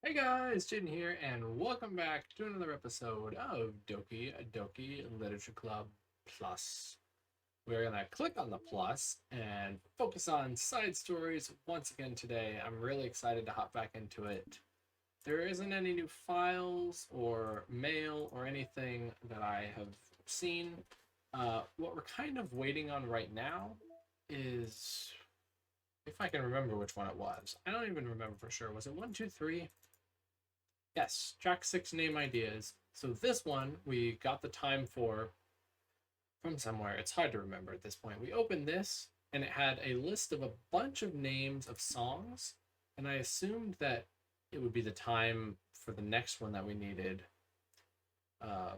Hey guys, Jin here, and welcome back to another episode of Doki Literature Club Plus. We're gonna click on the plus and focus on side stories once again today. I'm really excited to hop back into it. There isn't any new files or mail or anything that I have seen. What we're kind of waiting on right now is if I can remember which one it was. I don't even remember for sure. Was it 1, 2, 3? Yes, track 6 name ideas. So this one we got the time for from somewhere. It's hard to remember at this point. We opened this and it had a list of a bunch of names of songs, and I assumed that it would be the time for the next one that we needed,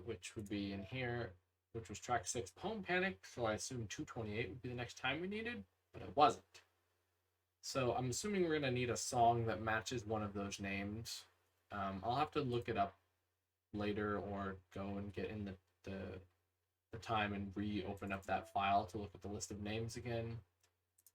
which would be in here, which was track 6, Poem Panic. So I assumed 228 would be the next time we needed, but it wasn't. So I'm assuming we're going to need a song that matches one of those names. I'll have to look it up later or go and get in the time and reopen up that file to look at the list of names again.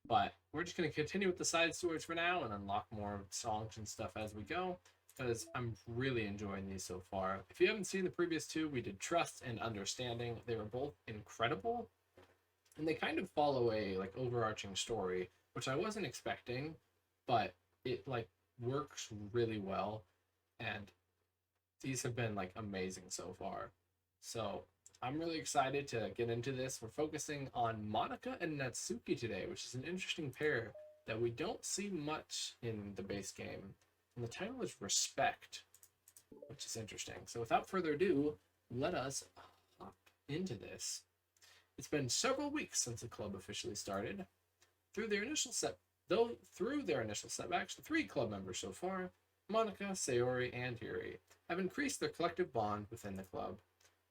But we're just going to continue with the side stories for now and unlock more songs and stuff as we go, because I'm really enjoying these so far. If you haven't seen the previous two, we did Trust and Understanding. They were both incredible, and they kind of follow a like overarching story, which I wasn't expecting, but it like works really well, and these have been like amazing so far. So I'm really excited to get into this. We're focusing on MONIKA and Natsuki today, which is an interesting pair that we don't see much in the base game. And the title is Respect, which is interesting. So without further ado, let us hop into this. It's been several weeks since the club officially started. Through their initial setbacks, the 3 club members so far, MONIKA, Sayori, and Yuri, have increased their collective bond within the club.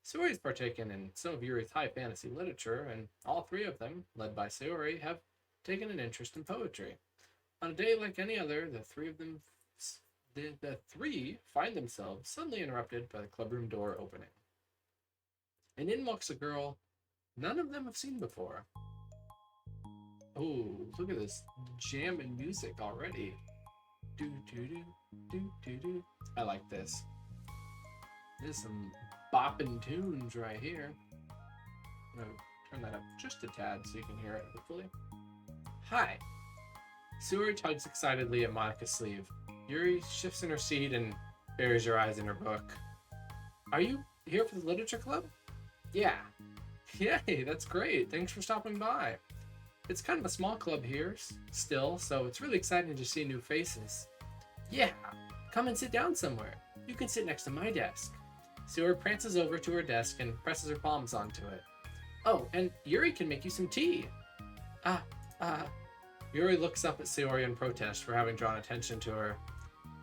Sayori has partaken in some of Yuri's high fantasy literature, and all 3 of them, led by Sayori, have taken an interest in poetry. On a day like any other, the three find themselves suddenly interrupted by the clubroom door opening. And in walks a girl none of them have seen before. Oh, look at this jamming music already. Do do do do do do. I like this. There's some bopping tunes right here. I'm gonna turn that up just a tad so you can hear it, hopefully. Hi. Sayori tugs excitedly at MONIKA's sleeve. Yuri shifts in her seat and buries her eyes in her book. Are you here for the literature club? Yeah. Yay, that's great. Thanks for stopping by. It's kind of a small club here still, so it's really exciting to see new faces. Yeah, come and sit down somewhere. You can sit next to my desk. Sayori prances over to her desk and presses her palms onto it. Oh, and Yuri can make you some tea. Ah, Yuri looks up at Sayori in protest for having drawn attention to her.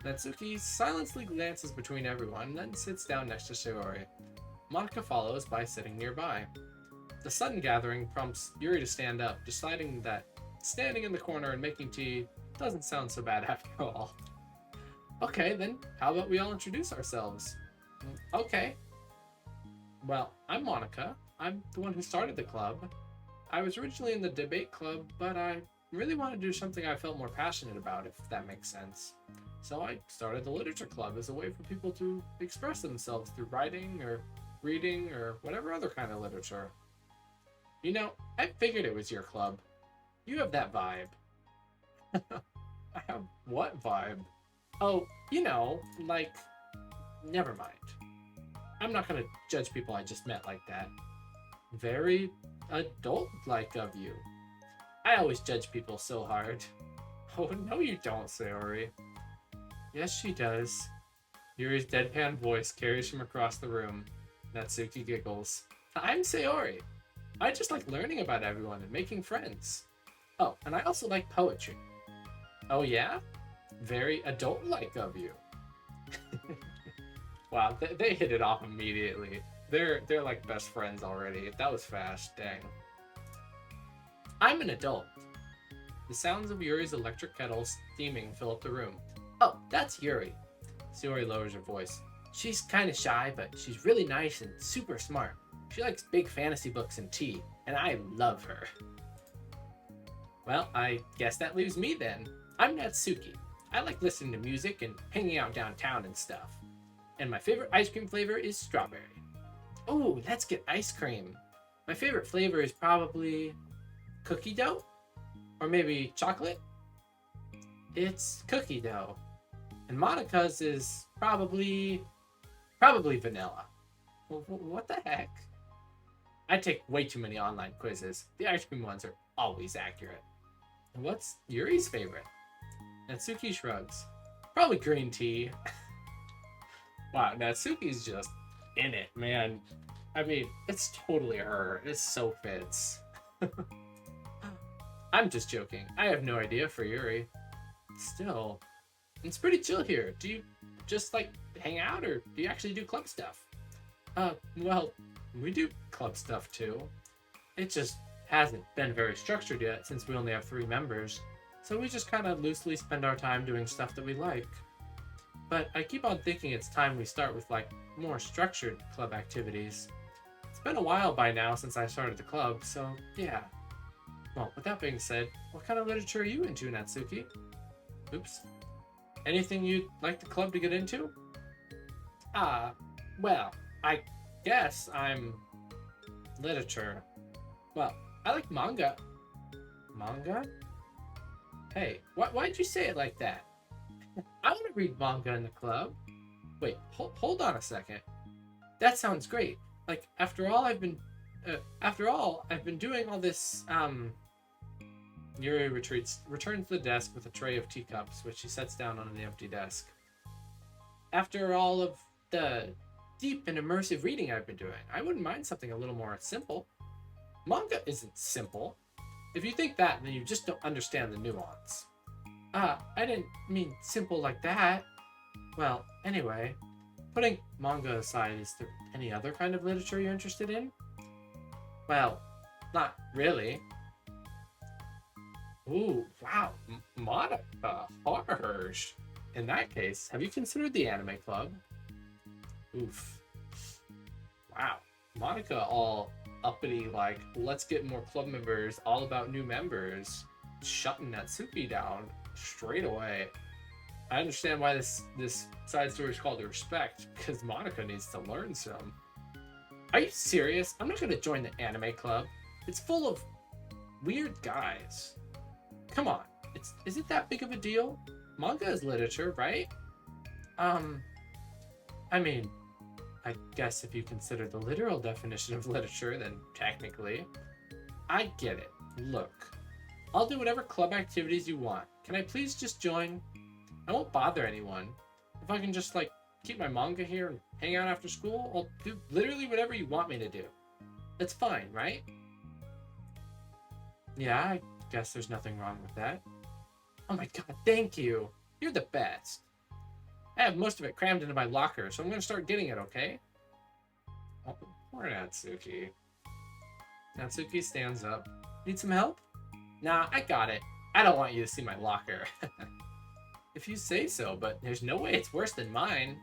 Natsuki silently glances between everyone, then sits down next to Sayori. MONIKA follows by sitting nearby. The sun gathering prompts Yuri to stand up, deciding that standing in the corner and making tea doesn't sound so bad after all. Okay, then how about we all introduce ourselves? Okay. Well, I'm MONIKA. I'm the one who started the club. I was originally in the debate club, but I really wanted to do something I felt more passionate about, if that makes sense. So I started the literature club as a way for people to express themselves through writing or reading or whatever other kind of literature. You know, I figured it was your club. You have that vibe. I have what vibe? Oh, you know, like, never mind. I'm not gonna judge people I just met like that. Very adult-like of you. I always judge people so hard. Oh, no you don't, Sayori. Yes, she does. Yuri's deadpan voice carries from across the room. Natsuki giggles. I'm Sayori. I just like learning about everyone and making friends. Oh, and I also like poetry. Oh yeah? Very adult-like of you. Wow, they hit it off immediately. They're like best friends already. That was fast, dang. I'm an adult. The sounds of Yuri's electric kettle steaming fill up the room. Oh, that's Yuri. Sayori lowers her voice. She's kind of shy, but she's really nice and super smart. She likes big fantasy books and tea, and I love her. Well, I guess that leaves me then. I'm Natsuki. I like listening to music and hanging out downtown and stuff. And my favorite ice cream flavor is strawberry. Oh, let's get ice cream. My favorite flavor is probably cookie dough, or maybe chocolate. It's cookie dough. And Monica's is probably vanilla. What the heck? I take way too many online quizzes. The ice cream ones are always accurate. And what's Yuri's favorite? Natsuki shrugs. Probably green tea. Wow, Natsuki's just in it, man. I mean, it's totally her. It so fits. I'm just joking. I have no idea for Yuri. Still, it's pretty chill here. Do you just like hang out, or do you actually do club stuff? Well, we do club stuff too. It just hasn't been very structured yet since we only have 3 members. So we just kind of loosely spend our time doing stuff that we like. But I keep on thinking it's time we start with like more structured club activities. It's been a while by now since I started the club, so yeah. Well, with that being said, what kind of literature are you into, Natsuki? Oops. Anything you'd like the club to get into? Well, I guess I'm literature. Well, I like manga. Manga? Hey, why'd you say it like that? I want to read manga in the club. Wait, hold on a second. That sounds great. Like, after all, I've been doing all this, Yuri returns to the desk with a tray of teacups, which she sets down on an empty desk. After all of the deep and immersive reading I've been doing, I wouldn't mind something a little more simple. Manga isn't simple. If you think that, then you just don't understand the nuance. I didn't mean simple like that. Well, anyway, putting manga aside, is there any other kind of literature you're interested in? Well, not really. Ooh, wow, Monika, harsh. In that case, have you considered the anime club? Oof. Wow, Monika all uppity, like, let's get more club members, all about new members, shutting Natsuki down straight away. I understand why this side story is called Respect, because Monika needs to learn some. Are you serious? I'm not going to join the anime club. It's full of weird guys. Come on, is it that big of a deal? Manga is literature, right? I mean, I guess if you consider the literal definition of literature, then technically. I get it. Look, I'll do whatever club activities you want. Can I please just join? I won't bother anyone. If I can just, like, keep my manga here and hang out after school, I'll do literally whatever you want me to do. That's fine, right? Yeah, I guess there's nothing wrong with that. Oh my god, thank you. You're the best. I have most of it crammed into my locker, so I'm going to start getting it, okay? Oh, poor Natsuki. Natsuki stands up. Need some help? Nah, I got it. I don't want you to see my locker. If you say so, but there's no way it's worse than mine.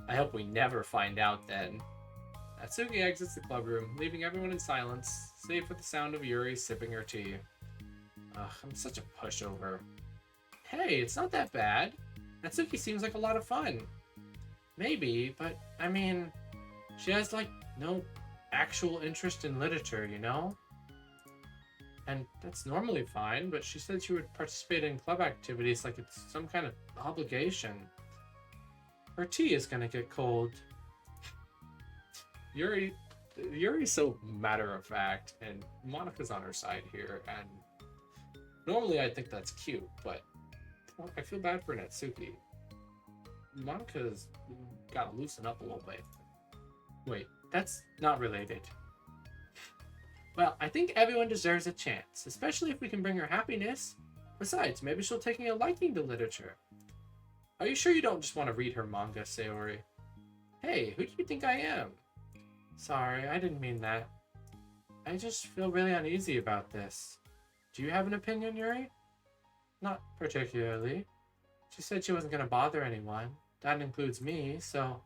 I hope we never find out then. Natsuki exits the club room, leaving everyone in silence, save for the sound of Yuri sipping her tea. Ugh, I'm such a pushover. Hey, it's not that bad. Natsuki seems like a lot of fun. Maybe, but I mean, she has like no actual interest in literature, you know? And that's normally fine, but she said she would participate in club activities like it's some kind of obligation. Her tea is gonna get cold. Yuri's so matter-of-fact, and Monika's on her side here, and normally I think that's cute, but I feel bad for Natsuki. Monika's gotta loosen up a little bit. Wait, that's not related. Well, I think everyone deserves a chance, especially if we can bring her happiness. Besides, maybe she'll take a liking to literature. Are you sure you don't just want to read her manga, Sayori? Hey, who do you think I am? Sorry, I didn't mean that. I just feel really uneasy about this. Do you have an opinion, Yuri? Not particularly. She said she wasn't going to bother anyone. That includes me, so...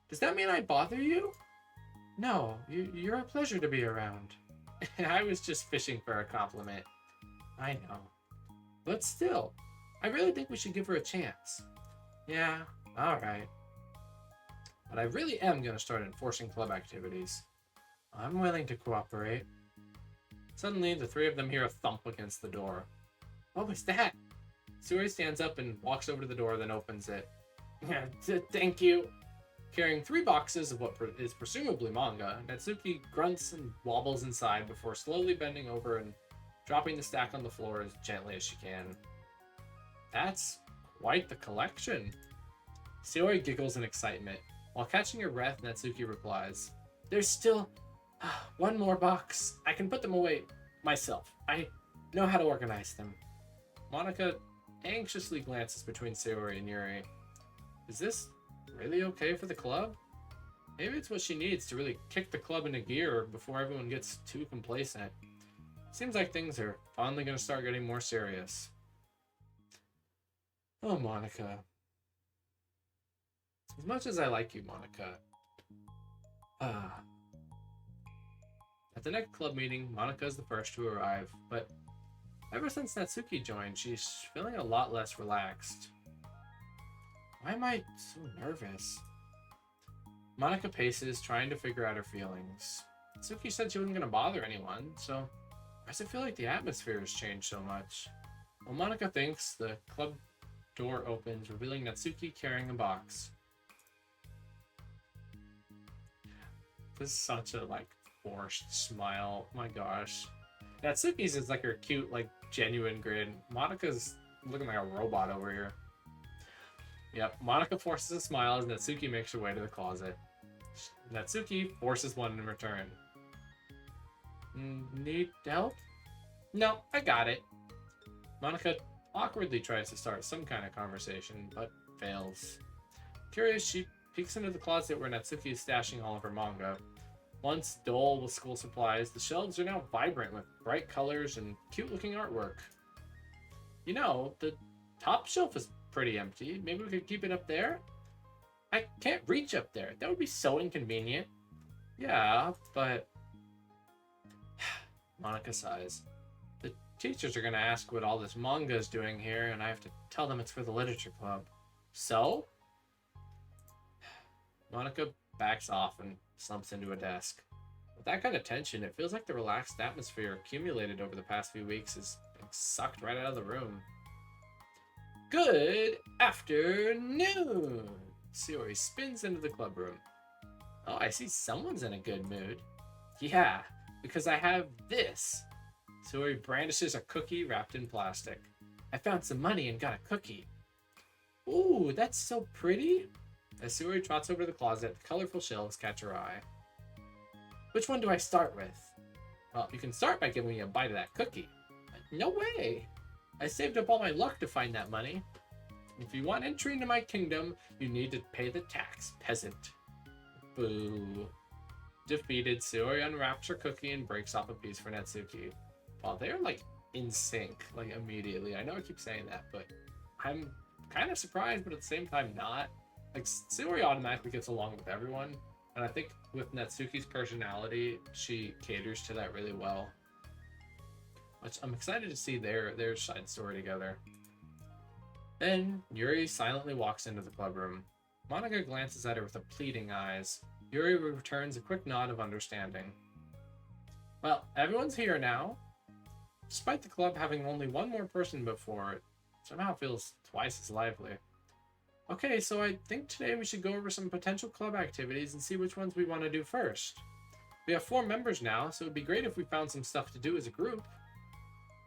Does that mean I bother you? No, you're a pleasure to be around. I was just fishing for a compliment. I know. But still, I really think we should give her a chance. Yeah, alright. But I really am going to start enforcing club activities. I'm willing to cooperate. Suddenly, the three of them hear a thump against the door. What was that? Suri stands up and walks over to the door, then opens it. Thank you. Carrying 3 boxes of what is presumably manga, Natsuki grunts and wobbles inside before slowly bending over and dropping the stack on the floor as gently as she can. That's quite the collection. Sayori giggles in excitement. While catching her breath, Natsuki replies, There's still 1 more box. I can put them away myself. I know how to organize them. Monika anxiously glances between Sayori and Yuri. Is this really okay for the club? Maybe it's what she needs to really kick the club into gear before everyone gets too complacent. Seems like things are finally going to start getting more serious. Oh, Monika. As much as I like you, Monika. At the next club meeting, Monika is the first to arrive, but ever since Natsuki joined, she's feeling a lot less relaxed. Why am I so nervous? Monika paces, trying to figure out her feelings. Natsuki said she wasn't going to bother anyone, so why does it feel like the atmosphere has changed so much? While Monika thinks, the club door opens, revealing Natsuki carrying a box. This is such a, forced smile. Oh my gosh. Natsuki's is her cute, genuine grin. Monika's looking like a robot over here. Yep, Monika forces a smile as Natsuki makes her way to the closet. Natsuki forces one in return. Need help? No, I got it. Monika awkwardly tries to start some kind of conversation, but fails. Curious, she peeks into the closet where Natsuki is stashing all of her manga. Once dull with school supplies, the shelves are now vibrant with bright colors and cute-looking artwork. You know, the top shelf is pretty empty. Maybe we could keep it up there? I can't reach up there. That would be so inconvenient. Yeah, but... Monika sighs. The teachers are going to ask what all this manga is doing here, and I have to tell them it's for the literature club. So? Monika backs off and slumps into a desk. With that kind of tension, it feels like the relaxed atmosphere accumulated over the past few weeks is being sucked right out of the room. Good afternoon! Sayori spins into the club room. Oh, I see someone's in a good mood. Yeah, because I have this. Sayori brandishes a cookie wrapped in plastic. I found some money and got a cookie. Ooh, that's so pretty. As Sayori trots over to the closet, the colorful shelves catch her eye. Which one do I start with? Well, you can start by giving me a bite of that cookie. No way! I saved up all my luck to find that money. If you want entry into my kingdom, you need to pay the tax, peasant. Boo. Defeated, Sayori unwraps her cookie and breaks off a piece for Natsuki. Wow, they're in sync, immediately. I know I keep saying that, but I'm kind of surprised, but at the same time not. Sayori automatically gets along with everyone, and I think with Natsuki's personality, she caters to that really well. Which I'm excited to see their side story together. Then, Yuri silently walks into the club room. Monika glances at her with pleading eyes. Yuri returns a quick nod of understanding. Well, everyone's here now. Despite the club having only one more person before, it somehow feels twice as lively. Okay, so I think today we should go over some potential club activities and see which ones we want to do first. We have 4 members now, so it would be great if we found some stuff to do as a group.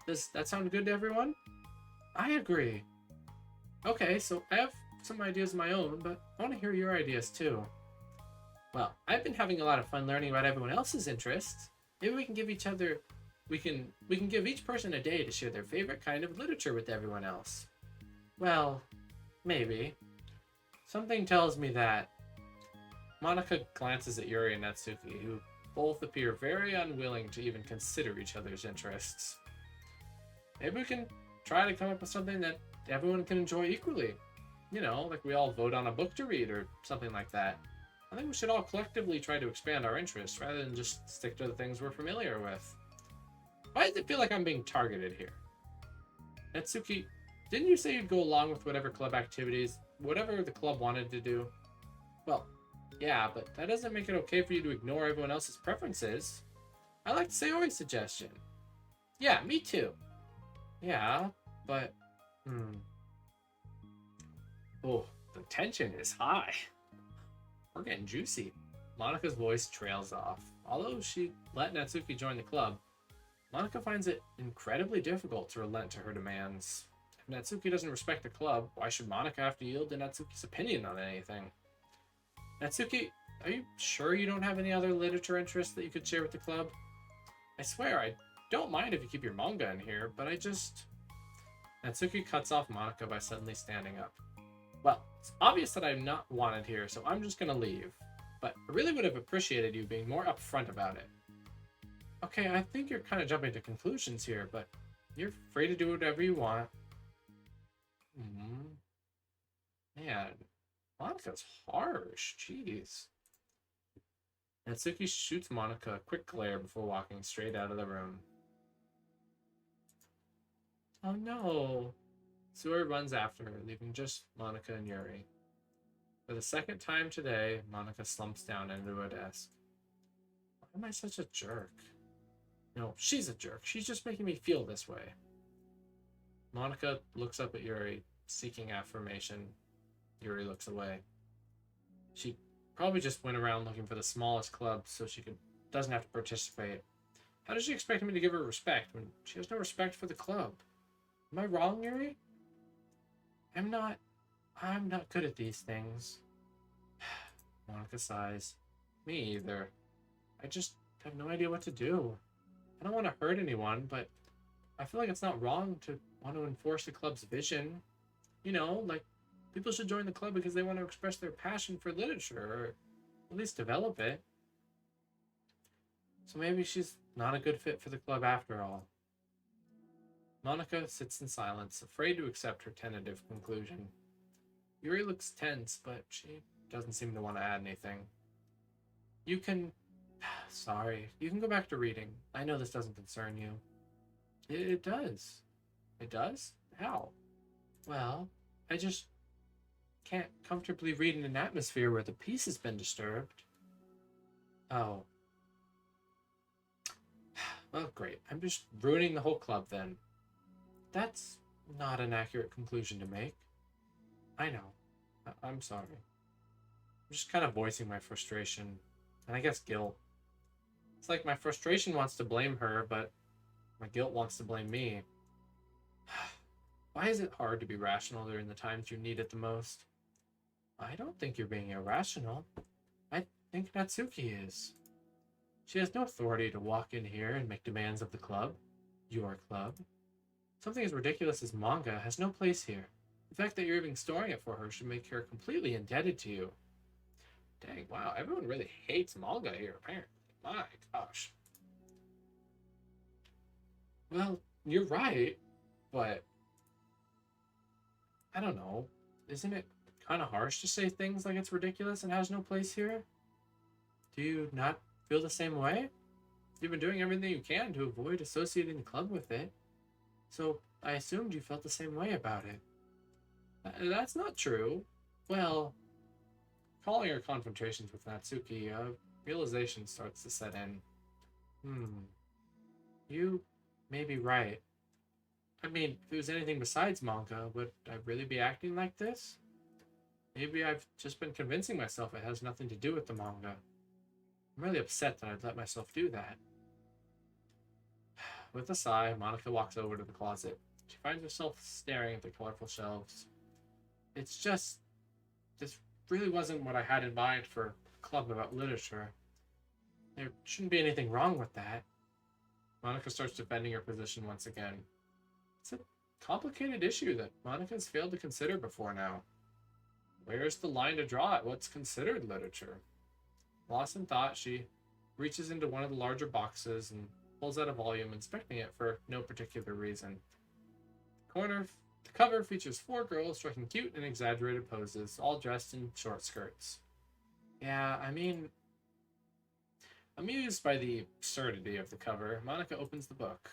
Does that sound good to everyone? I agree. Okay, so I have some ideas of my own, but I want to hear your ideas too. Well, I've been having a lot of fun learning about everyone else's interests. Maybe we can give each other... We can give each person a day to share their favorite kind of literature with everyone else. Well, maybe. Something tells me that... Monika glances at Yuri and Natsuki, who both appear very unwilling to even consider each other's interests. Maybe we can try to come up with something that everyone can enjoy equally. You know, we all vote on a book to read or something like that. I think we should all collectively try to expand our interests rather than just stick to the things we're familiar with. Why does it feel like I'm being targeted here? Natsuki, Didn't you say you'd go along with whatever club activities, whatever the club wanted to do? Well, yeah, but that doesn't make it okay for you to ignore everyone else's preferences. I like Sayori's suggestion. Yeah, me too. Yeah, but... Oh, the tension is high. We're getting juicy. Monika's voice trails off. Although she let Natsuki join the club, Monika finds it incredibly difficult to relent to her demands. If Natsuki doesn't respect the club, why should Monika have to yield to Natsuki's opinion on anything? Natsuki, are you sure you don't have any other literature interests that you could share with the club? I swear, I don't mind if you keep your manga in here, but I just... Natsuki cuts off Monika by suddenly standing up. Well, it's obvious that I'm not wanted here, so I'm just gonna leave. But I really would have appreciated you being more upfront about it. Okay, I think you're kind of jumping to conclusions here, but you're free to do whatever you want. Man, Monika's harsh. Jeez. Natsuki shoots Monika a quick glare before walking straight out of the room. Oh no. Sayori runs after her, leaving just Monika and Yuri. For the second time today, Monika slumps down into her desk. Why am I such a jerk? No, she's a jerk. She's just making me feel this way. Monika looks up at Yuri, seeking affirmation. Yuri looks away. She probably just went around looking for the smallest club so she doesn't have to participate. How does she expect me to give her respect when she has no respect for the club? Am I wrong, Yuri? I'm not good at these things. Monika sighs. Me either. I just have no idea what to do. I don't want to hurt anyone, but I feel like it's not wrong to want to enforce the club's vision. You know, like, people should join the club because they want to express their passion for literature, or at least develop it. So maybe she's not a good fit for the club after all. Monika sits in silence, afraid to accept her tentative conclusion. Yuri looks tense, but she doesn't seem to want to add anything. You can... Sorry, you can go back to reading. I know this doesn't concern you. It does. It does? How? Well, I just can't comfortably read in an atmosphere where the peace has been disturbed. Oh. Well, great. I'm just ruining the whole club then. That's not an accurate conclusion to make. I know. I'm sorry. I'm just kind of voicing my frustration, and I guess guilt. It's like my frustration wants to blame her, but my guilt wants to blame me. Why is it hard to be rational during the times you need it the most? I don't think you're being irrational. I think Natsuki is. She has no authority to walk in here and make demands of the club. Your club. Something as ridiculous as manga has no place here. The fact that you're even storing it for her should make her completely indebted to you. Dang, wow, everyone really hates manga here, apparently. My gosh. Well, you're right, but I don't know. Isn't it kind of harsh to say things like it's ridiculous and has no place here? Do you not feel the same way? You've been doing everything you can to avoid associating the club with it. So I assumed you felt the same way about it. That's not true. Well, calling her confrontations with Natsuki, realization starts to set in. You may be right. I mean, if it was anything besides manga, would I really be acting like this? Maybe I've just been convincing myself it has nothing to do with the manga. I'm really upset that I'd let myself do that. With a sigh, Monika walks over to the closet. She finds herself staring at the colorful shelves. It's just... this really wasn't what I had in mind for a club about literature. There shouldn't be anything wrong with that. Monika starts defending her position once again. It's a complicated issue that Monika's failed to consider before now. Where's the line to draw at what's considered literature? Lost in thought, she reaches into one of the larger boxes and pulls out a volume, inspecting it for no particular reason. The cover features 4 girls striking cute and exaggerated poses, all dressed in short skirts. Yeah, I mean, amused by the absurdity of the cover, Monika opens the book.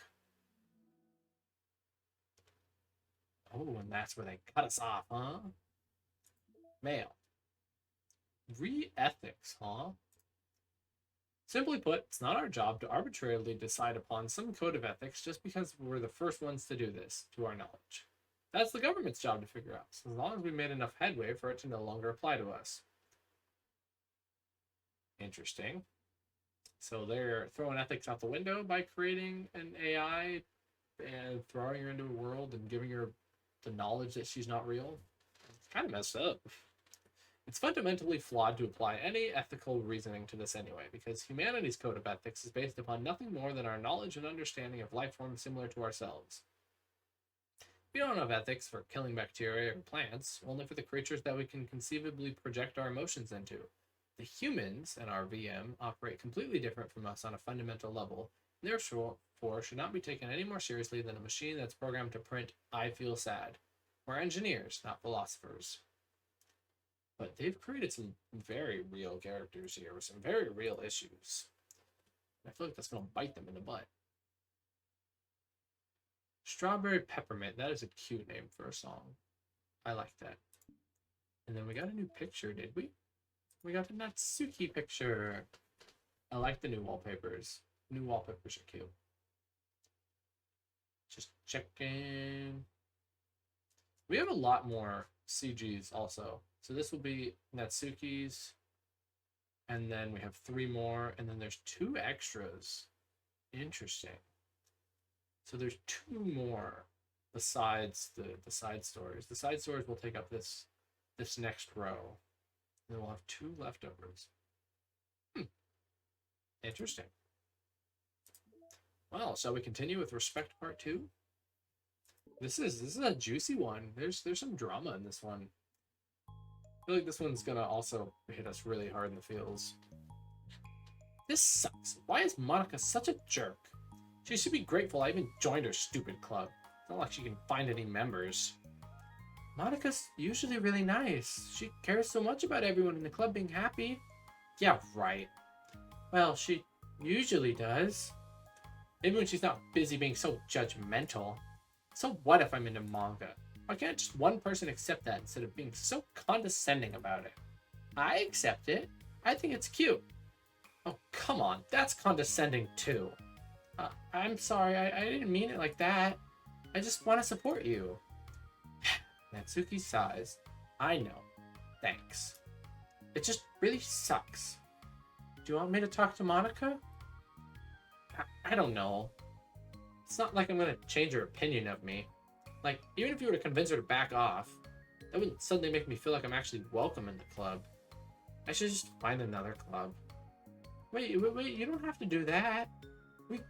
Oh, and that's where they cut us off, huh? Mail. Re-ethics, huh? Simply put, it's not our job to arbitrarily decide upon some code of ethics just because we're the first ones to do this, to our knowledge. That's the government's job to figure out, so as long as we made enough headway for it to no longer apply to us. Interesting. So they're throwing ethics out the window by creating an AI and throwing her into a world and giving her the knowledge that she's not real. It's kind of messed up. It's fundamentally flawed to apply any ethical reasoning to this anyway, because humanity's code of ethics is based upon nothing more than our knowledge and understanding of life forms similar to ourselves. We don't have ethics for killing bacteria or plants, only for the creatures that we can conceivably project our emotions into. The humans in our VM operate completely different from us on a fundamental level, and therefore should not be taken any more seriously than a machine that's programmed to print "I feel sad." We're engineers, not philosophers. But they've created some very real characters here with some very real issues. I feel like that's going to bite them in the butt. Strawberry Peppermint. That is a cute name for a song. I like that. And then we got a new picture, did we? We got a Natsuki picture. I like the new wallpapers. New wallpapers are cute. Just checking. We have a lot more CGs also. So this will be Natsuki's. And then we have 3 more. And then there's 2 extras. Interesting. So there's 2 more besides the side stories. The side stories will take up this next row. And then we'll have 2 leftovers. Interesting. Well, shall we continue with Respect Part 2? This is a juicy one. There's some drama in this one. I feel like this one's gonna also hit us really hard in the feels. This sucks. Why is Monika such a jerk? She should be grateful I even joined her stupid club. It's not like she can find any members. Monika's usually really nice. She cares so much about everyone in the club being happy. Yeah, right. Well, she usually does. Even when she's not busy being so judgmental. So what if I'm into manga? Why can't just one person accept that instead of being so condescending about it? I accept it. I think it's cute. Oh, come on. That's condescending too. I'm sorry. I didn't mean it like that. I just want to support you. Natsuki sighs. I know. Thanks. It just really sucks. Do you want me to talk to Monika? I don't know. It's not like I'm going to change her opinion of me. Like, even if you were to convince her to back off, that wouldn't suddenly make me feel like I'm actually welcome in the club. I should just find another club. Wait, you don't have to do that.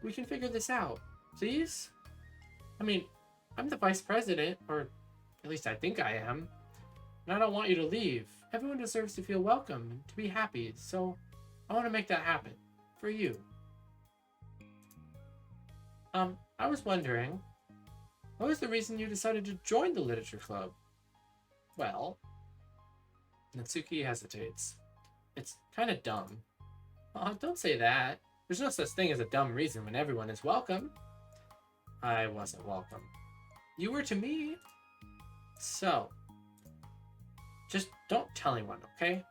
We can figure this out. Please? I mean, I'm the vice president, or at least I think I am. And I don't want you to leave. Everyone deserves to feel welcome and to be happy, so I want to make that happen. For you. I was wondering, what was the reason you decided to join the literature club? Well, Natsuki hesitates. It's kind of dumb. Oh, don't say that. There's no such thing as a dumb reason when everyone is welcome. I wasn't welcome. You were to me. So, just don't tell anyone, okay?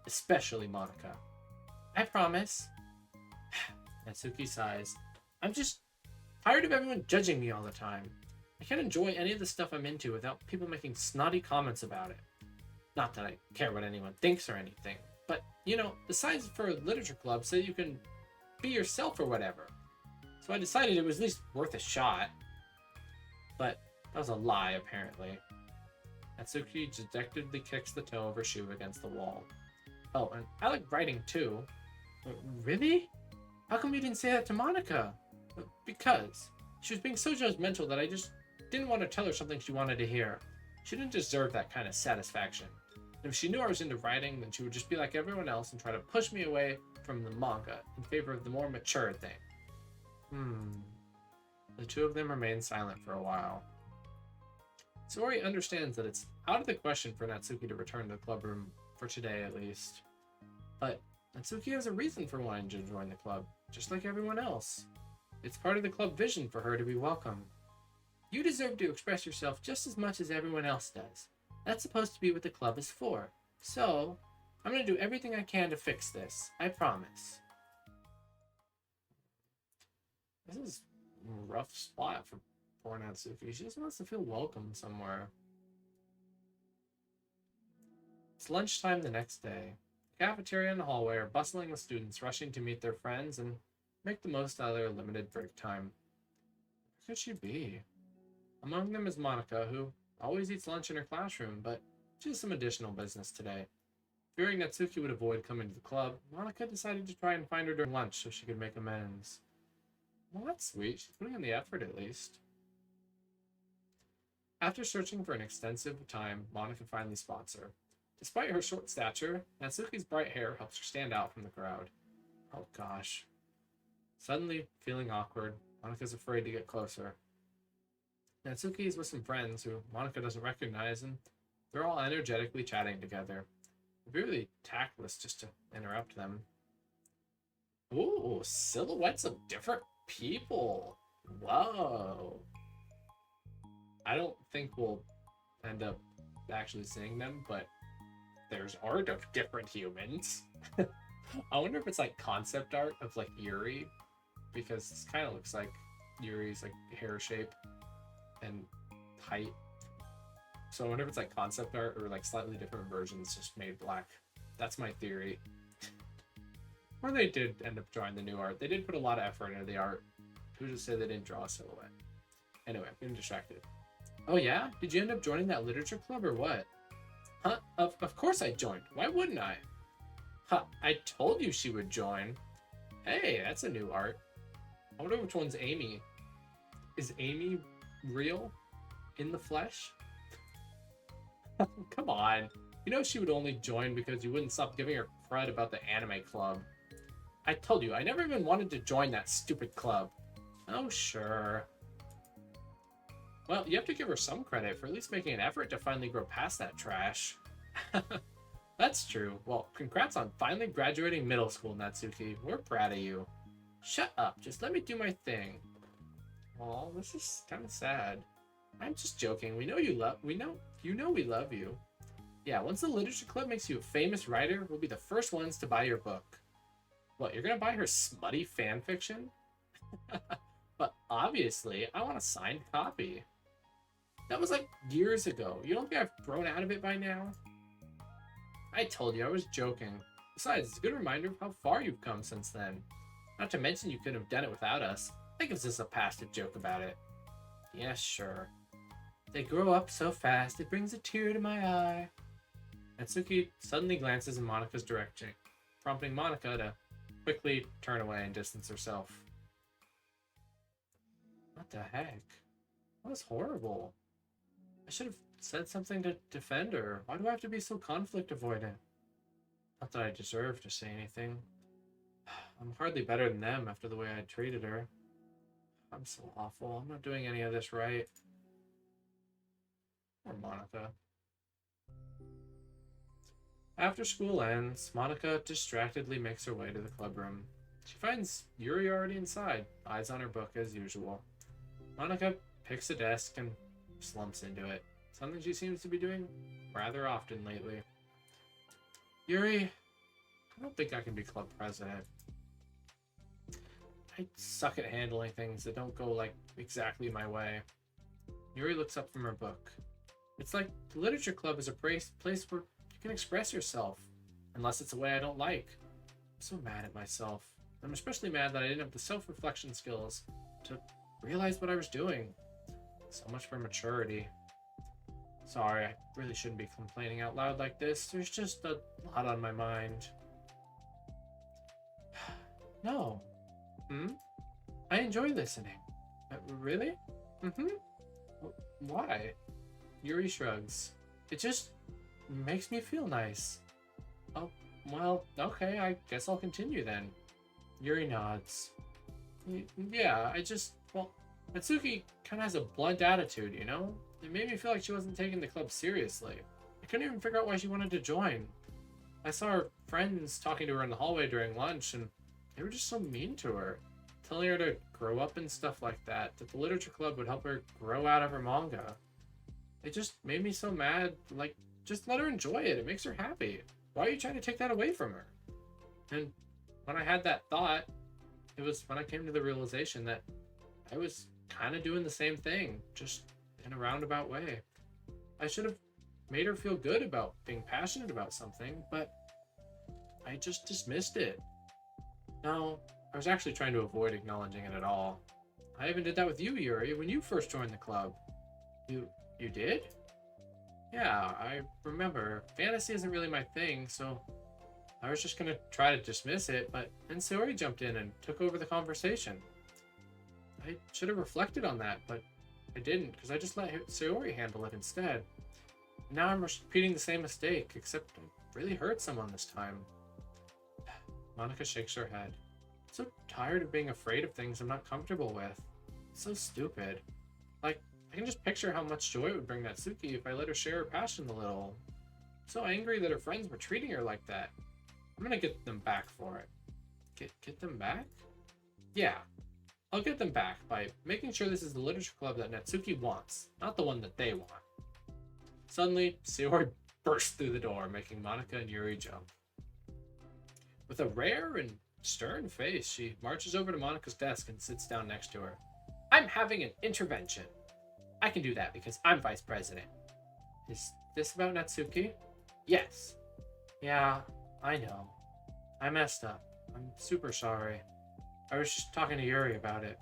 Especially Monika. I promise. Natsuki sighs. I'm just tired of everyone judging me all the time. I can't enjoy any of the stuff I'm into without people making snotty comments about it. Not that I care what anyone thinks or anything, but, you know, the signs for a literature club say you can be yourself or whatever. So I decided it was at least worth a shot. But that was a lie, apparently. Natsuki dejectedly kicks the toe of her shoe against the wall. Oh, and I like writing too. Really? How come you didn't say that to Monika? Because she was being so judgmental that I just didn't want to tell her something she wanted to hear. She didn't deserve that kind of satisfaction. And if she knew I was into writing, then she would just be like everyone else and try to push me away from the manga in favor of the more mature thing. The 2 of them remain silent for a while. Sori understands that it's out of the question for Natsuki to return to the club room, for today at least. But Natsuki has a reason for wanting to join the club, just like everyone else. It's part of the club vision for her to be welcome. You deserve to express yourself just as much as everyone else does. That's supposed to be what the club is for. So, I'm going to do everything I can to fix this. I promise. This is a rough spot for poor Natsuki. She just wants to feel welcome somewhere. It's lunchtime the next day. The cafeteria and the hallway are bustling with students rushing to meet their friends and make the most out of their limited break time. Where could she be? Among them is Monika, who always eats lunch in her classroom, but she has some additional business today. Fearing Natsuki would avoid coming to the club, Monika decided to try and find her during lunch so she could make amends. Well, that's sweet. She's putting in the effort, at least. After searching for an extensive time, Monika finally spots her. Despite her short stature, Natsuki's bright hair helps her stand out from the crowd. Oh gosh. Suddenly, feeling awkward, Monika's afraid to get closer. Natsuki is with some friends who Monika doesn't recognize, and they're all energetically chatting together. It'd be really tactless just to interrupt them. Ooh, silhouettes of different people. Whoa. I don't think we'll end up actually seeing them, but there's art of different humans. I wonder if it's like concept art of like Yuri, because this kind of looks like Yuri's like hair shape and height. So I wonder if it's like concept art or like slightly different versions just made black. That's my theory. Or they did end up drawing the new art. They did put a lot of effort into the art. Who just said they didn't draw a silhouette? Anyway, I'm getting distracted. Oh yeah? Did you end up joining that literature club or what? Huh? Of course I joined. Why wouldn't I? Huh, I told you she would join. Hey, that's a new art. I wonder which one's Amy. Is Amy real? In the flesh? Come on. You know she would only join because you wouldn't stop giving her crud about the anime club. I told you, I never even wanted to join that stupid club. Oh, sure. Well, you have to give her some credit for at least making an effort to finally grow past that trash. That's true. Well, congrats on finally graduating middle school, Natsuki. We're proud of you. Shut up. Just let me do my thing. Aw, this is kind of sad. I'm just joking. We know you love we love you. Yeah, once the literature club makes you a famous writer, we'll be the first ones to buy your book. What, you're gonna buy her smutty fan fiction? But obviously, I want a signed copy. That was like years ago. You don't think I've grown out of it by now? I told you, I was joking. Besides, it's a good reminder of how far you've come since then. Not to mention you couldn't have done it without us. That gives us a pass to joke about it. Yeah, sure. They grow up so fast, it brings a tear to my eye. Natsuki suddenly glances in Monika's direction, prompting Monika to quickly turn away and distance herself. What the heck? That was horrible. I should have said something to defend her. Why do I have to be so conflict avoidant? Not that I deserve to say anything. I'm hardly better than them after the way I treated her. I'm so awful. I'm not doing any of this right. Poor Monika. After school ends, Monika distractedly makes her way to the club room. She finds Yuri already inside, eyes on her book as usual. Monika picks a desk and slumps into it, something she seems to be doing rather often lately. Yuri, I don't think I can be club president. I suck at handling things that don't go, like, exactly my way. Yuri looks up from her book. It's like the literature club is a place where you can express yourself, unless it's a way I don't like. I'm so mad at myself. I'm especially mad that I didn't have the self-reflection skills to realize what I was doing. So much for maturity. Sorry, I really shouldn't be complaining out loud like this. There's just a lot on my mind. No. I enjoy listening. Really? Why? Yuri shrugs. It just makes me feel nice. Oh, well, okay, I guess I'll continue then. Yuri nods. Yeah, well, Natsuki kind of has a blunt attitude, you know? It made me feel like she wasn't taking the club seriously. I couldn't even figure out why she wanted to join. I saw her friends talking to her in the hallway during lunch, and they were just so mean to her. telling her to grow up and stuff like that, that the literature club would help her grow out of her manga. It just made me so mad. Like, just let her enjoy it. It makes her happy. Why are you trying to take that away from her? And when I had that thought, it was when I came to the realization that I was kind of doing the same thing, just in a roundabout way. I should have made her feel good about being passionate about something, but I just dismissed it. No, I was actually trying to avoid acknowledging it at all. I even did that with you, Yuri, when you first joined the club. You did? Yeah, I remember. Fantasy isn't really my thing, so I was just gonna try to dismiss it, but then Sayori jumped in and took over the conversation. I should have reflected on that, but I didn't, because I just let Sayori handle it instead. Now I'm repeating the same mistake, except I really hurt someone this time. Monika shakes her head. I'm so tired of being afraid of things I'm not comfortable with. It's so stupid. Like, I can just picture how much joy it would bring Natsuki if I let her share her passion a little. I'm so angry that her friends were treating her like that. I'm gonna get them back for it. Get them back? Yeah. I'll get them back by making sure this is the literature club that Natsuki wants, not the one that they want. Suddenly, Sayori burst through the door, making Monika and Yuri jump. With a rare and stern face, she marches over to Monika's desk and sits down next to her. I'm having an intervention. I can do that because I'm vice president. Is this about Natsuki? Yes. Yeah, I know. I messed up. I'm super sorry. I was just talking to Yuri about it.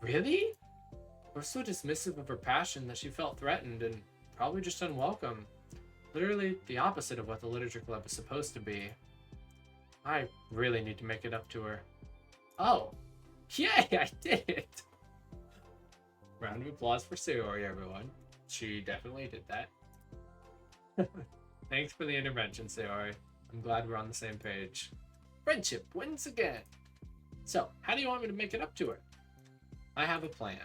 Really? I was so dismissive of her passion that she felt threatened and probably just unwelcome. Literally the opposite of what the literature club is supposed to be. I really need to make it up to her. Oh, yay, I did it! Round of applause for Sayori, everyone. She definitely did that. Thanks for the intervention, Sayori. I'm glad we're on the same page. Friendship wins again. So, how do you want me to make it up to her? I have a plan.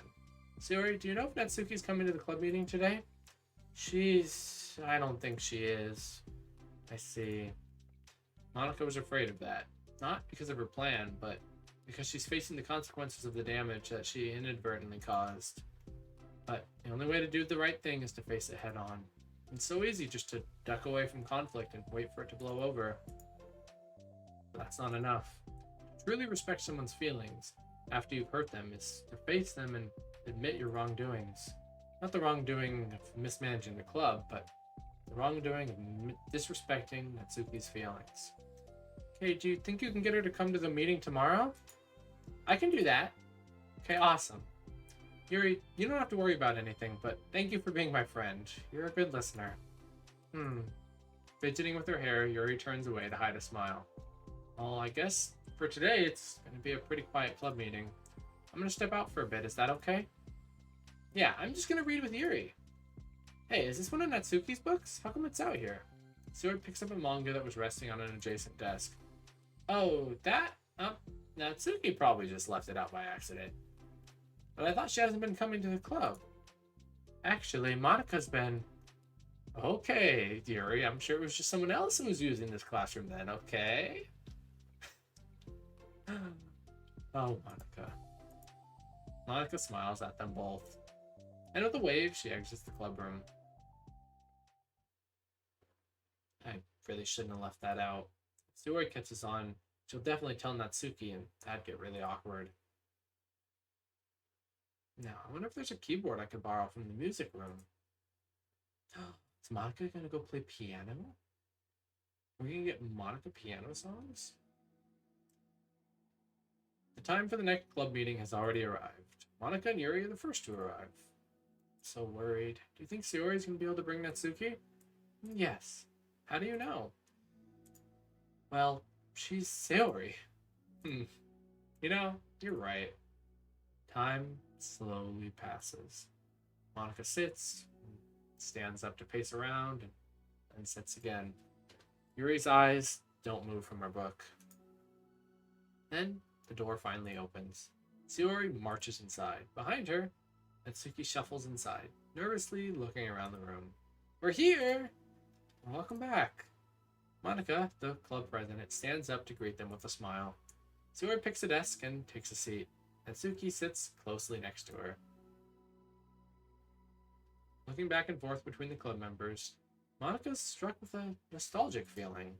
Sayori, do you know if Natsuki's coming to the club meeting today? I don't think she is. I see. Monika was afraid of that. Not because of her plan, but because she's facing the consequences of the damage that she inadvertently caused. But the only way to do the right thing is to face it head on. It's so easy just to duck away from conflict and wait for it to blow over. That's not enough. To truly respect someone's feelings after you've hurt them is to face them and admit your wrongdoings. Not the wrongdoing of mismanaging the club, but the wrongdoing of disrespecting Natsuki's feelings. Okay, do you think you can get her to come to the meeting tomorrow? I can do that. Okay, awesome. Yuri, you don't have to worry about anything, but thank you for being my friend. You're a good listener. Fidgeting with her hair, Yuri turns away to hide a smile. Well, I guess for today it's going to be a pretty quiet club meeting. I'm going to step out for a bit. Is that okay? Yeah, I'm just going to read with Yuri. Hey, is this one of Natsuki's books? How come it's out here? Sayori picks up a manga that was resting on an adjacent desk. Oh, that? Natsuki probably just left it out by accident. But I thought she hasn't been coming to the club. Actually, Monika's been... Okay, Yuri, I'm sure it was just someone else who was using this classroom then, okay? Oh, Monika. Monika smiles at them both. And with a wave, she exits the club room. I really shouldn't have left that out. If Sayori catches on, she'll definitely tell Natsuki, and that'd get really awkward. Now, I wonder if there's a keyboard I could borrow from the music room. Is Monika gonna go play piano? We're gonna get Monika piano songs? The time for the next club meeting has already arrived. Monika and Yuri are the first to arrive. So worried. Do you think Sayori's gonna be able to bring Natsuki? Yes. How do you know? Well, she's Sayori. You know, you're right. Time slowly passes. Monika sits, stands up to pace around, and then sits again. Yuri's eyes don't move from her book. Then the door finally opens. Sayori marches inside. Behind her, Natsuki shuffles inside, nervously looking around the room. We're here! Welcome back. Monika, the club president, stands up to greet them with a smile. Sayori picks a desk and takes a seat. Natsuki sits closely next to her. Looking back and forth between the club members, Monika's struck with a nostalgic feeling.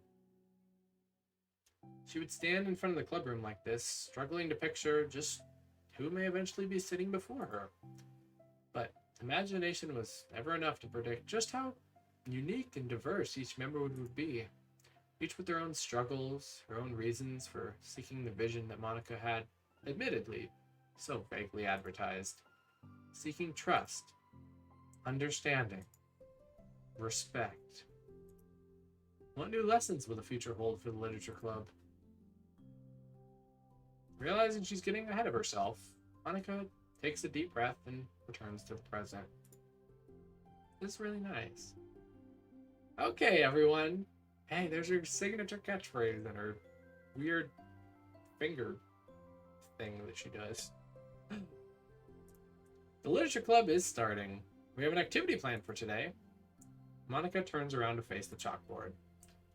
She would stand in front of the clubroom like this, struggling to picture just who may eventually be sitting before her. But imagination was never enough to predict just how unique and diverse each member would be, each with their own struggles, her own reasons for seeking the vision that Monika had, admittedly, so vaguely advertised. Seeking trust, understanding, respect. What new lessons will the future hold for the Literature Club? Realizing she's getting ahead of herself, Monika takes a deep breath and returns to the present. This is really nice. Okay, everyone. Hey, there's your signature catchphrase and her weird finger thing that she does. The Literature Club is starting. We have an activity planned for today. Monika turns around to face the chalkboard.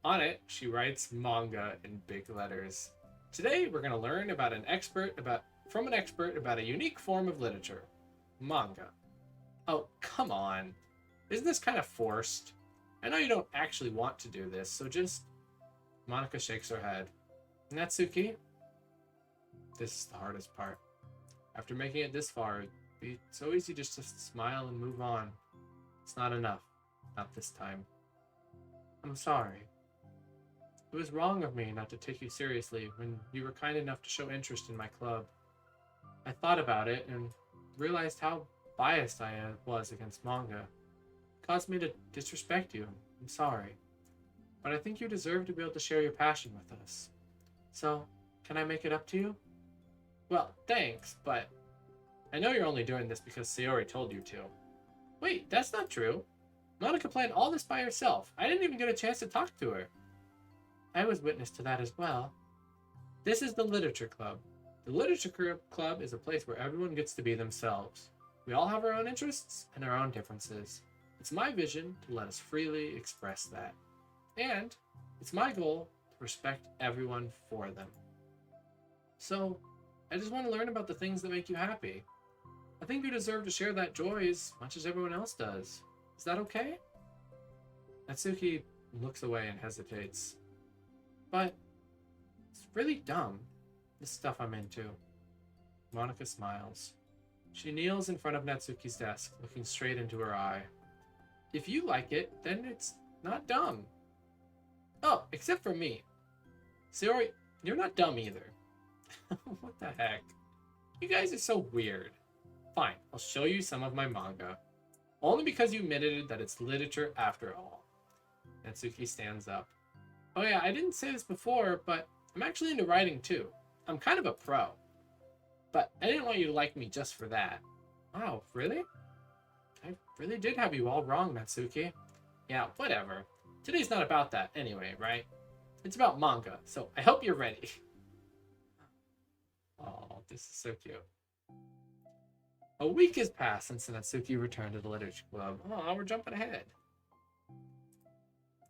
On it, she writes manga in big letters. Today, we're going to learn from an expert about a unique form of literature, manga. Oh, come on. Isn't this kind of forced? I know you don't actually want to do this, so just... Monika shakes her head. Natsuki? This is the hardest part. After making it this far, it'd be so easy just to smile and move on. It's not enough. Not this time. I'm sorry. It was wrong of me not to take you seriously when you were kind enough to show interest in my club. I thought about it and realized how biased I was against manga. It caused me to disrespect you. I'm sorry. But I think you deserve to be able to share your passion with us. So, can I make it up to you? Well, thanks, but I know you're only doing this because Sayori told you to. Wait, that's not true. Monika planned all this by herself. I didn't even get a chance to talk to her. I was witness to that as well. This is the Literature Club. The Literature Club is a place where everyone gets to be themselves. We all have our own interests and our own differences. It's my vision to let us freely express that. And it's my goal to respect everyone for them. So, I just want to learn about the things that make you happy. I think you deserve to share that joy as much as everyone else does. Is that okay? Natsuki looks away and hesitates. But it's really dumb, this stuff I'm into. Monika smiles. She kneels in front of Natsuki's desk, looking straight into her eye. If you like it, then it's not dumb. Oh, except for me. Sayori, you're not dumb either. What the heck? You guys are so weird. Fine, I'll show you some of my manga. Only because you admitted that it's literature after all. Natsuki stands up. Oh yeah, I didn't say this before, but I'm actually into writing too. I'm kind of a pro. But I didn't want you to like me just for that. Wow, really? I really did have you all wrong, Natsuki. Yeah, whatever. Today's not about that anyway, right? It's about manga, so I hope you're ready. Oh, this is so cute. A week has passed since Natsuki returned to the Literature Club. Oh, we're jumping ahead.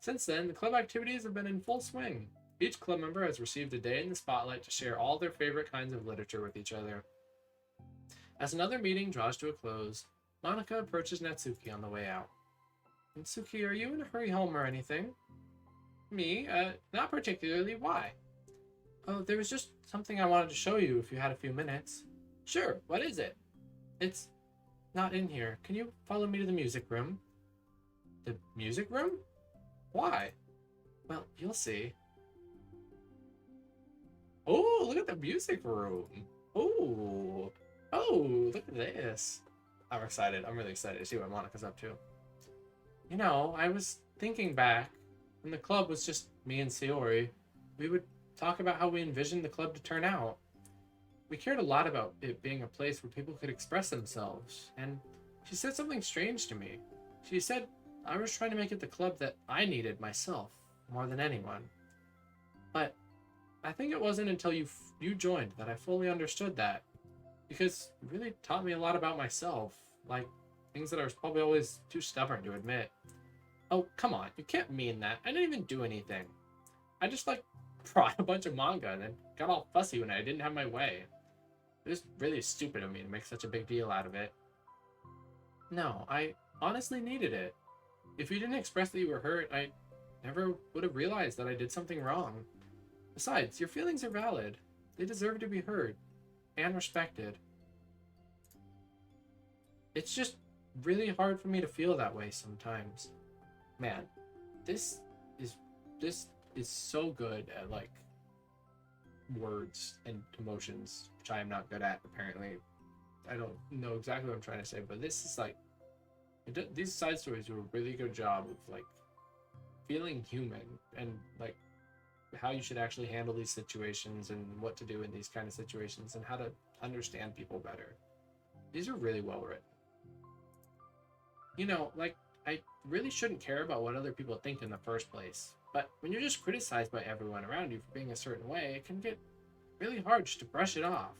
Since then, the club activities have been in full swing. Each club member has received a day in the spotlight to share all their favorite kinds of literature with each other. As another meeting draws to a close, Monika approaches Natsuki on the way out. Natsuki, are you in a hurry home or anything? Me? Not particularly. Why? Oh, there was just something I wanted to show you if you had a few minutes. Sure, what is it? It's not in here. Can you follow me to the music room? The music room? Why? Well, you'll see. Oh, look at the music room. Oh, look at this. I'm excited. I'm really excited to see what Monika's up to. You know, I was thinking back when the club was just me and Sayori. We would talk about how we envisioned the club to turn out. We cared a lot about it being a place where people could express themselves. And she said something strange to me. She said I was trying to make it the club that I needed myself more than anyone. But I think it wasn't until you joined that I fully understood that. Because it really taught me a lot about myself. Like, things that I was probably always too stubborn to admit. Oh, come on. You can't mean that. I didn't even do anything. I just, brought a bunch of manga and then got all fussy when I didn't have my way. It was really stupid of me to make such a big deal out of it. No, I honestly needed it. If you didn't express that you were hurt, I never would have realized that I did something wrong. Besides, your feelings are valid. They deserve to be heard and respected. It's just really hard for me to feel that way sometimes. Man, this is so good at like words and emotions, which I am not good at apparently. I don't know exactly what I'm trying to say, but this is like these side stories do a really good job of like feeling human and like how you should actually handle these situations and what to do in these kind of situations and how to understand people better. These are really well written. You know, like, I really shouldn't care about what other people think in the first place, but when you're just criticized by everyone around you for being a certain way, it can get really hard just to brush it off.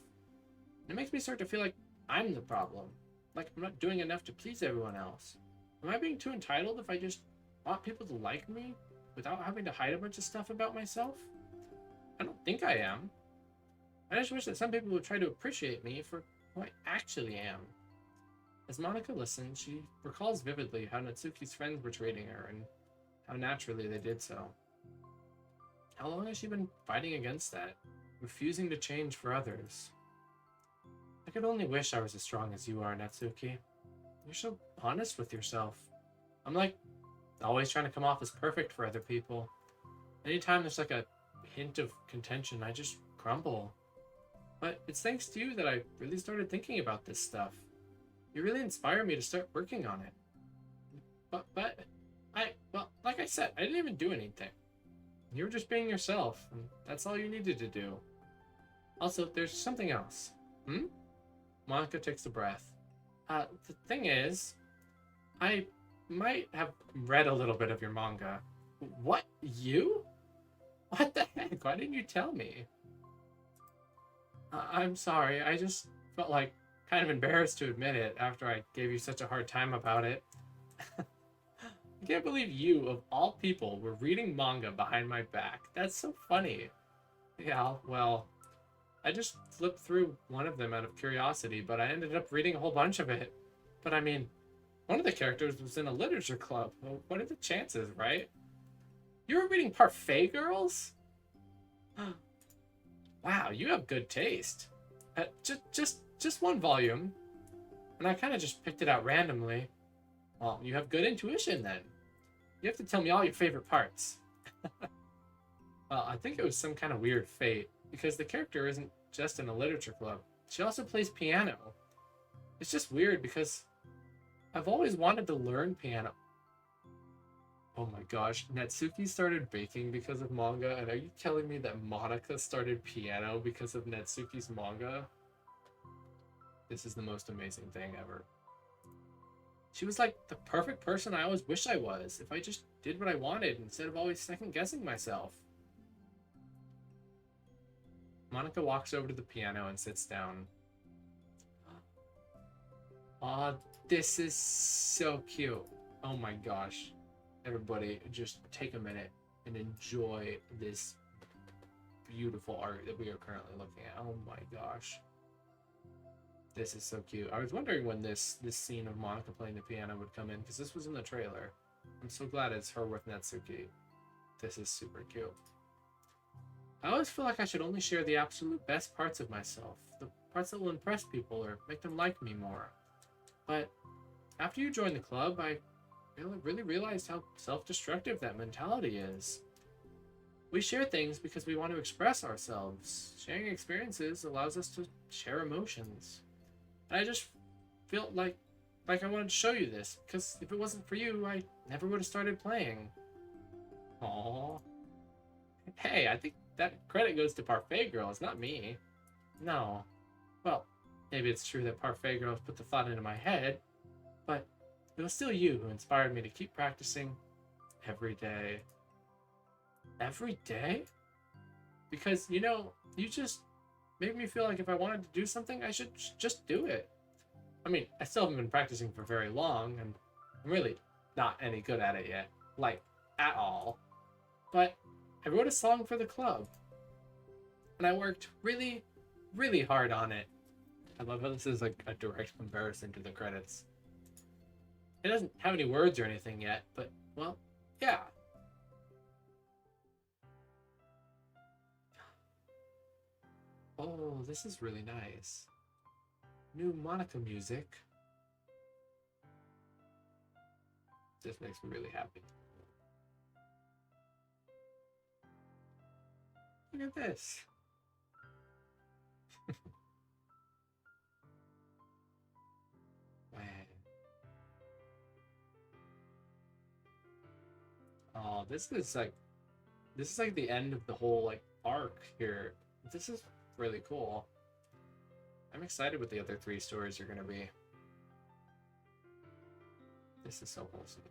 And it makes me start to feel like I'm the problem, like I'm not doing enough to please everyone else. Am I being too entitled if I just want people to like me without having to hide a bunch of stuff about myself? I don't think I am. I just wish that some people would try to appreciate me for who I actually am. As Monika listens, she recalls vividly how Natsuki's friends were treating her and how naturally they did so. How long has she been fighting against that, refusing to change for others? I could only wish I was as strong as you are, Natsuki. You're so honest with yourself. I'm like always trying to come off as perfect for other people. Anytime there's like a hint of contention, I just crumble. But it's thanks to you that I really started thinking about this stuff. You really inspired me to start working on it. But well, like I said, I didn't even do anything. You were just being yourself, and that's all you needed to do. Also, there's something else. Monika takes a breath. The thing is, I might have read a little bit of your manga. What? You? What the heck? Why didn't you tell me? I'm sorry, I just felt like kind of embarrassed to admit it after I gave you such a hard time about it. I can't believe you, of all people, were reading manga behind my back. That's so funny. Yeah, well, I just flipped through one of them out of curiosity, but I ended up reading a whole bunch of it. But I mean, one of the characters was in a literature club. Well, what are the chances, right? You were reading Parfait Girls? Wow, you have good taste. Just one volume, and I kind of just picked it out randomly. Well, you have good intuition then. You have to tell me all your favorite parts. Well, I think it was some kind of weird fate, because the character isn't just in a literature club. She also plays piano. It's just weird because I've always wanted to learn piano. Oh my gosh, Natsuki started baking because of manga, and are you telling me that Monika started piano because of Natsuki's manga? This is the most amazing thing ever. She was like the perfect person I always wish I was, if I just did what I wanted instead of always second-guessing myself. Monika walks over to the piano and sits down. Aw, this is so cute. Oh my gosh. Everybody, just take a minute and enjoy this beautiful art that we are currently looking at. Oh my gosh. This is so cute. I was wondering when this scene of Monika playing the piano would come in, because this was in the trailer. I'm so glad it's her with Natsuki. This is super cute. I always feel like I should only share the absolute best parts of myself, the parts that will impress people or make them like me more. But after you joined the club, I really realized how self-destructive that mentality is. We share things because we want to express ourselves. Sharing experiences allows us to share emotions. And I just felt like I wanted to show you this, because if it wasn't for you, I never would have started playing. Aww. Hey, I think that credit goes to Parfait Girls, not me. No. Well, maybe it's true that Parfait Girls put the thought into my head, but it was still you who inspired me to keep practicing every day. Every day? Because, you know, you just made me feel like if I wanted to do something, I should just do it. I mean, I still haven't been practicing for very long, and I'm really not any good at it yet. Like, at all. But I wrote a song for the club. And I worked really hard on it. I love how this is like a direct comparison to the credits. It doesn't have any words or anything yet, but, well, yeah. Oh, this is really nice. New MONIKA music. This makes me really happy. Look at this. Man. Oh, this is like the end of the whole like arc here. This is really cool. I'm excited what the other 3 stories are gonna be. This is so wholesome.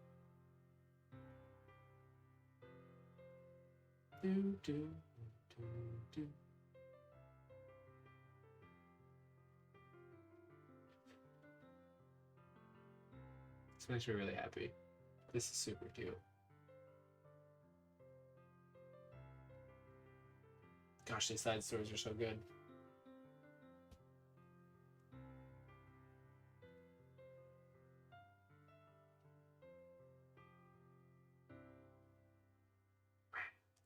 Do do do do. This makes me really happy. This is super cute. Gosh, these side stories are so good.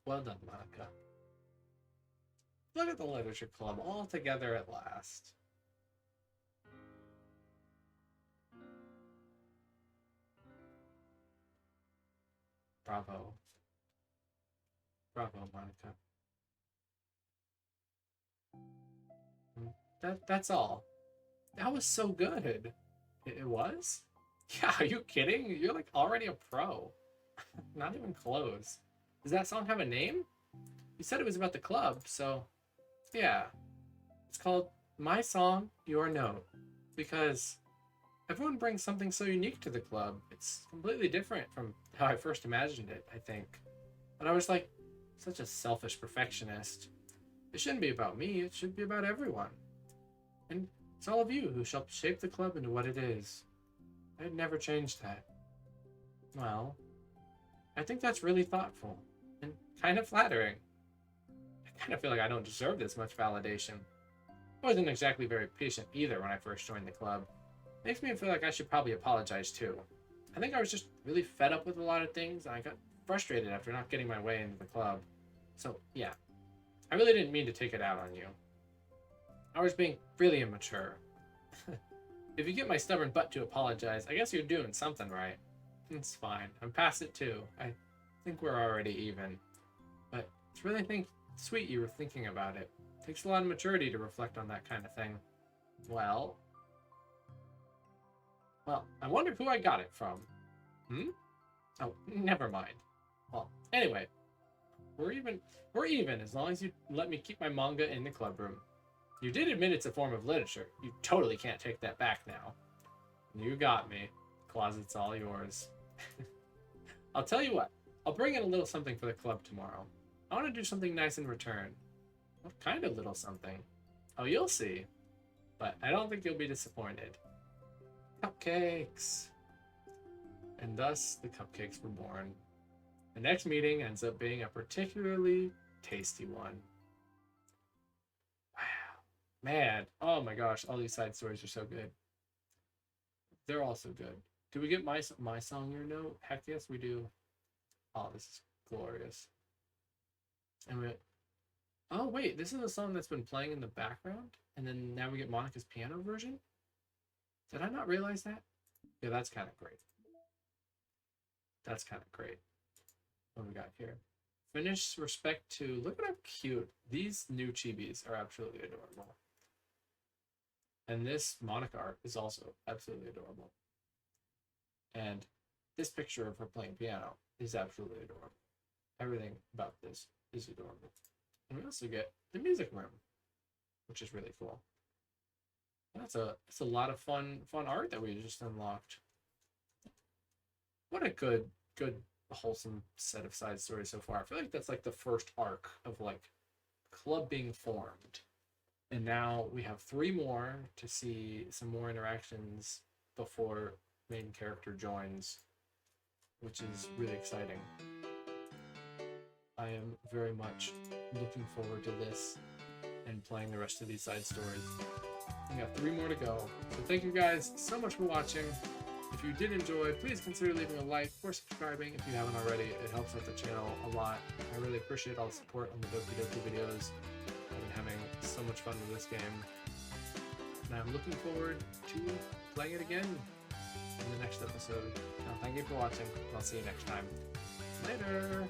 Well done, MONIKA. Look at the literature club all together at last. Bravo. Bravo, MONIKA. That's all. That was so good. It was? Yeah, are you kidding? You're like already a pro. Not even close. Does that song have a name? You said it was about the club, so yeah. It's called My Song, Your Note. Because everyone brings something so unique to the club. It's completely different from how I first imagined it, I think. But I was like, such a selfish perfectionist. It shouldn't be about me, it should be about everyone. And it's all of you who shall shape the club into what it is. I'd never change that. Well, I think that's really thoughtful and kind of flattering. I kind of feel like I don't deserve this much validation. I wasn't exactly very patient either when I first joined the club. Makes me feel like I should probably apologize too. I think I was just really fed up with a lot of things and I got frustrated after not getting my way into the club. So yeah, I really didn't mean to take it out on you. I was being really immature. If you get my stubborn butt to apologize, I guess you're doing something right. It's fine. I'm past it too. I think we're already even. But it's really sweet you were thinking about it. It takes a lot of maturity to reflect on that kind of thing. Well, I wonder who I got it from. Oh, never mind. Well, anyway, we're even as long as you let me keep my manga in the club room. You did admit it's a form of literature. You totally can't take that back now. You got me. Closet's all yours. I'll tell you what. I'll bring in a little something for the club tomorrow. I want to do something nice in return. What kind of little something? Oh, you'll see. But I don't think you'll be disappointed. Cupcakes. And thus, the cupcakes were born. The next meeting ends up being a particularly tasty one. Man, oh my gosh, all these side stories are so good. They're all so good. Do we get my song, your note? Heck yes, we do. Oh, this is glorious. And oh wait, this is a song that's been playing in the background, and then now we get MONIKA's piano version? Did I not realize that? Yeah, that's kind of great. That's kind of great. What we got here? Finish respect to, look at how cute. These new chibis are absolutely adorable. And this MONIKA art is also absolutely adorable. And this picture of her playing piano is absolutely adorable. Everything about this is adorable. And we also get the music room, which is really cool. That's a lot of fun art that we just unlocked. What a good wholesome set of side stories so far. I feel like that's like the first arc of like club being formed. And now we have 3 more to see some more interactions before main character joins, which is really exciting. I am very much looking forward to this and playing the rest of these side stories. We got 3 more to go. So thank you guys so much for watching. If you did enjoy, please consider leaving a like or subscribing if you haven't already. It helps out the channel a lot. I really appreciate all the support on the Doki Doki videos. I've been having so much fun with this game. And I'm looking forward to playing it again in the next episode. Now, thank you for watching. I'll see you next time. Later!